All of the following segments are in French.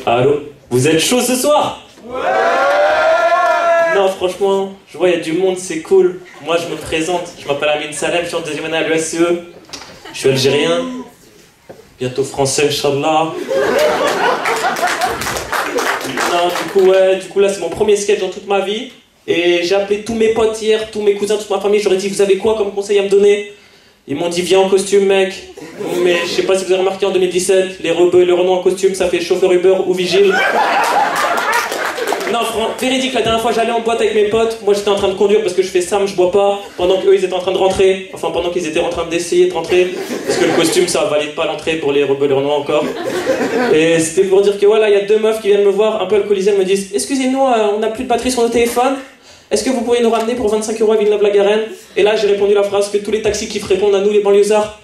Allô? Vous êtes chaud ce soir? Ouais! Non, franchement, je vois, il y a du monde, c'est cool. Moi, je me présente, je m'appelle Amine Salem, je suis en deuxième année à l'USCE. Je suis algérien. Bientôt français, Inch'Allah. Non, du coup, là, c'est mon premier sketch dans toute ma vie. Et j'ai appelé tous mes potes hier, tous mes cousins, toute ma famille. J'aurais dit, vous avez quoi comme conseil à me donner? Ils m'ont dit, viens en costume, mec. Mais je sais pas si vous avez remarqué en 2017, les rebeux et le Renault en costume, ça fait chauffeur Uber ou vigile. Non, véridique, la dernière fois j'allais en boîte avec mes potes, moi j'étais en train de conduire parce que je fais Sam, je bois pas, pendant qu'eux ils étaient en train de rentrer, enfin pendant qu'ils étaient en train d'essayer de rentrer, parce que le costume ça valide pas l'entrée pour les rebeux et le Renault encore. Et c'était pour dire que voilà, il y a deux meufs qui viennent me voir, un peu alcoolisées, elles me disent, excusez-nous, on n'a plus de batterie sur nos téléphones. Est-ce que vous pourriez nous ramener pour 25 € à Villeneuve-la-Garenne? Et là, j'ai répondu la phrase que tous les taxis kiffent répondent à nous, les banlieusards.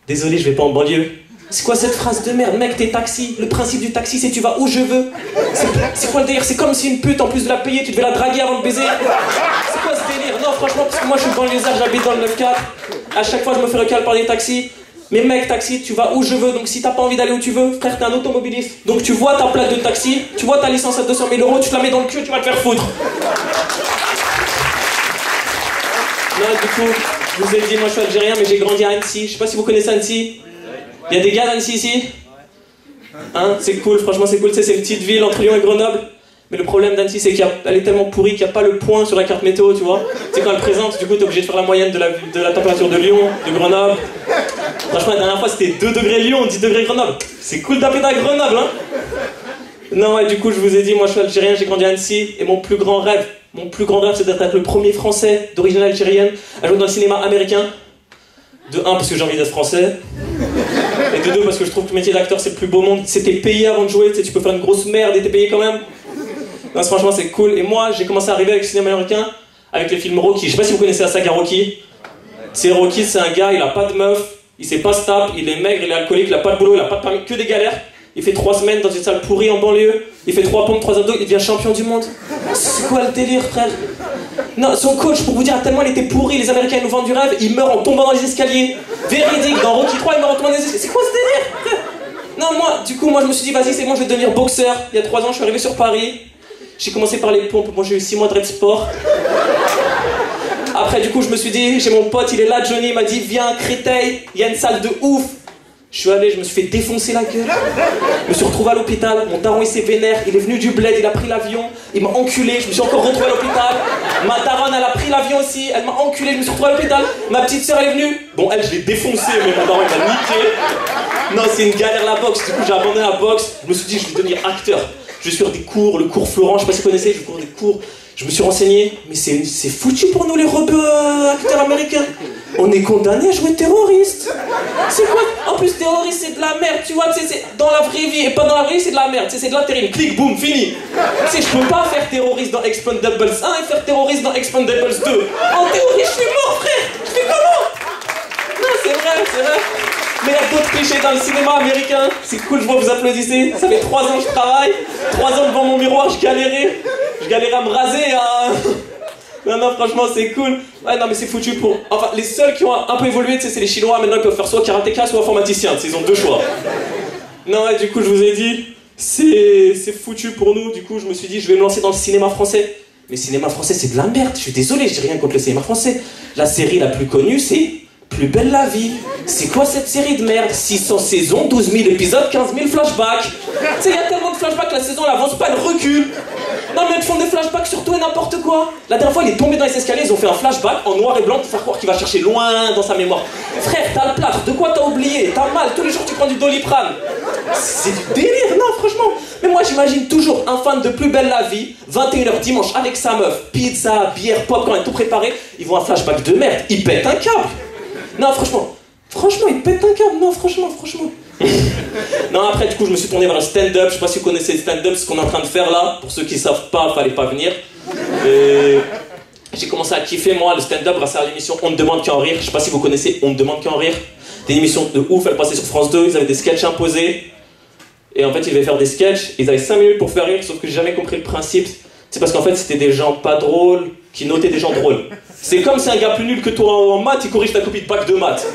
Désolé, je vais pas en banlieue. C'est quoi cette phrase de merde? Mec, t'es taxi. Le principe du taxi, c'est tu vas où je veux. C'est quoi le délire? C'est comme si une pute, en plus de la payer, tu devais la draguer avant de baiser. C'est quoi ce délire? Non, franchement, parce que moi, je suis banlieusard, j'habite dans le 9-4. À chaque fois, je me fais recaler par des taxis. Mais mec, taxi, tu vas où je veux, donc si t'as pas envie d'aller où tu veux, frère, t'es un automobiliste. Donc tu vois ta plaque de taxi, tu vois ta licence à 200 000 €, tu te la mets dans le cul, tu vas te faire foutre. Non, du coup, je vous ai dit, moi je suis algérien, mais j'ai grandi à Annecy. Je sais pas si vous connaissez Annecy. Il y a des gars d'Annecy ici? Hein? C'est cool, franchement c'est cool, tu sais, c'est une petite ville entre Lyon et Grenoble. Mais le problème d'Annecy, c'est qu'elle est tellement pourrie qu'il n'y a pas le point sur la carte météo, tu vois. Tu sais, quand elle présente, du coup, t'es obligé de faire la moyenne de la température de Lyon, de Grenoble. Franchement, la dernière fois, c'était 2 degrés Lyon, 10 degrés Grenoble. C'est cool d'habiter à Grenoble, hein. Non, et du coup, je vous ai dit, moi, je suis algérien, j'ai grandi à Annecy, et mon plus grand rêve, c'est d'être le premier Français d'origine algérienne à jouer dans le cinéma américain. De 1, parce que j'ai envie d'être français. Et de 2, parce que je trouve que le métier d'acteur, c'est le plus beau monde. C'est t'es payé avant de jouer, tu sais, tu peux faire une grosse merde et t'es payé quand même. Non, franchement, c'est cool. Et moi, j'ai commencé à arriver avec le cinéma américain, avec les films Rocky. Je sais pas si vous connaissez la saga Rocky. C'est Rocky, c'est un gars, il a pas de meuf, il sait pas se taper, il est maigre, il est alcoolique, il a pas de boulot, il a pas de permis, que des galères. Il fait 3 semaines dans une salle pourrie en banlieue, il fait 3 pompes, 3 abdos, il devient champion du monde. C'est quoi le délire, frère? Non, son coach, pour vous dire, tellement il était pourri, les Américains ils nous vendent du rêve, il meurt en tombant dans les escaliers. Véridique, dans Rocky 3, il meurt en tombant dans les escaliers. C'est quoi ce délire, frère? Non, moi je me suis dit, vas-y, c'est bon, je vais devenir boxeur. Il y a 3 ans, je suis arrivé sur Paris. J'ai commencé par les pompes, moi j'ai eu 6 mois de Red Sport. Après, du coup, je me suis dit, j'ai mon pote, il est là, Johnny, il m'a dit, viens à Créteil, il y a une salle de ouf. Je suis allé, je me suis fait défoncer la gueule. Je me suis retrouvé à l'hôpital, mon daron il s'est vénère, il est venu du bled, il a pris l'avion, il m'a enculé, je me suis encore retrouvé à l'hôpital. Ma daronne elle a pris l'avion aussi, elle m'a enculé, je me suis retrouvé à l'hôpital. Ma petite soeur elle est venue, bon elle je l'ai défoncée, mais mon daron il m'a niqué. Non, c'est une galère la boxe, du coup j'ai abandonné la boxe, je me suis dit je vais devenir acteur. Je vais sur des cours, le cours Florent, je sais pas si vous connaissez, je cours des cours. Je me suis renseigné, mais c'est foutu pour nous les rebeux acteurs américains. On est condamnés à jouer terroriste. C'est quoi? En plus terroriste c'est de la merde, tu vois, c'est dans la vraie vie et pas dans la vraie vie c'est de la merde, c'est de l'intérim, clic, boum, fini. Tu sais, je peux pas faire terroriste dans Expendables 1 et faire terroriste dans Expendables 2. En théorie je suis mort, frère. Je fais comment? Non, c'est vrai. Mais il y a d'autres clichés dans le cinéma américain. C'est cool, je vois vous applaudissez. Ça fait 3 ans que je travaille, 3 ans devant mon miroir, je galérais à me raser, hein. Non, franchement, c'est cool. Ouais, non, mais c'est foutu pour... Enfin, les seuls qui ont un peu évolué, tu sais, c'est les Chinois. Maintenant, ils peuvent faire soit karatéka, soit informaticien. Ils ont 2 choix. Non, ouais, du coup, je vous ai dit, c'est foutu pour nous. Du coup, je me suis dit, je vais me lancer dans le cinéma français. Mais le cinéma français, c'est de la merde. Je suis désolé, je dis rien contre le cinéma français. La série la plus connue, c'est Plus belle la vie. C'est quoi cette série de merde? 600 saisons, 12 000 épisodes, 15 000 flashbacks. Tu sais, il y a tellement de flashbacks, la saison, elle avance pas, elle recule. Non, mais ils font des flashbacks sur tout et n'importe quoi. La dernière fois, il est tombé dans les escaliers, ils ont fait un flashback en noir et blanc pour faire croire qu'il va chercher loin dans sa mémoire. Frère, t'as le plâtre, de quoi t'as oublié? T'as mal, tous les jours tu prends du Doliprane. C'est du délire, non, franchement. Mais moi, j'imagine toujours un fan de Plus belle la vie, 21 h dimanche avec sa meuf, pizza, bière, popcorn et tout préparé. Ils voient un flashback de merde, ils pètent un câble. Non, franchement, ils pètent un câble, non, franchement. Non, après, du coup, je me suis tourné vers le stand-up. Je sais pas si vous connaissez le stand-up, ce qu'on est en train de faire là. Pour ceux qui savent pas, fallait pas venir. Et j'ai commencé à kiffer, moi, le stand-up grâce à l'émission On ne demande qu'à en rire. Je sais pas si vous connaissez On ne demande qu'à en rire. Des émissions de ouf, elles passaient sur France 2, ils avaient des sketchs imposés. Et en fait, ils devaient faire des sketchs, ils avaient 5 minutes pour faire rire, sauf que j'ai jamais compris le principe. C'est parce qu'en fait, c'était des gens pas drôles qui notaient des gens drôles. C'est comme si un gars plus nul que toi en maths, il corrige ta copie de bac de maths.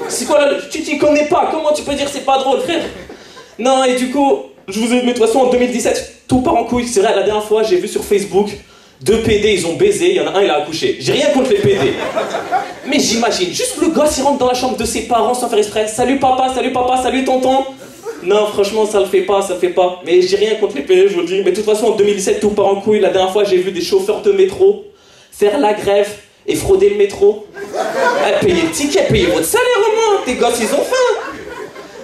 C'est quoi là? Tu t'y connais pas, comment tu peux dire c'est pas drôle, frère? Non, et du coup, Je vous ai dit, mais de toute façon, en 2017, tout part en couille. C'est vrai, la dernière fois, j'ai vu sur Facebook, 2 PD, ils ont baisé, il y en a un, il a accouché. J'ai rien contre les PD. Mais j'imagine, juste le gosse, il rentre dans la chambre de ses parents sans faire exprès. Salut papa, salut tonton. Non, franchement, ça le fait pas. Mais j'ai rien contre les PD, je vous le dis. Mais de toute façon, en 2017, tout part en couille. La dernière fois, j'ai vu des chauffeurs de métro faire la grève et frauder le métro. Payez le ticket, payez votre salaire au moins. Tes gosses, ils ont faim.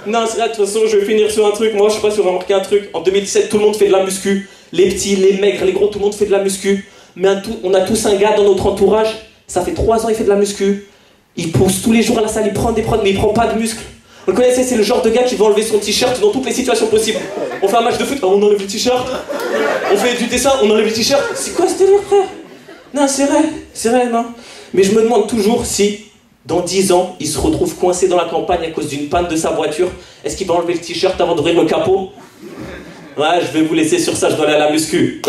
Non, c'est vrai, de toute façon, je vais finir sur un truc. Moi, je sais pas si vous avez remarqué un truc. En 2017, tout le monde fait de la muscu. Les petits, les maigres, les gros, tout le monde fait de la muscu. Mais on a tous un gars dans notre entourage. Ça fait 3 ans, il fait de la muscu. Il pousse tous les jours à la salle, il prend des prods, mais il prend pas de muscles. Vous le connaissez, c'est le genre de gars qui va enlever son t-shirt dans toutes les situations possibles. On fait un match de foot, on enlève le t-shirt. On fait du dessin, on enlève le t-shirt. C'est quoi ce délire, frère? Non, c'est vrai, non. Mais je me demande toujours si, dans 10 ans, il se retrouve coincé dans la campagne à cause d'une panne de sa voiture. Est-ce qu'il va enlever le t-shirt avant d'ouvrir le capot? Ouais, je vais vous laisser sur ça, je dois aller à la muscu.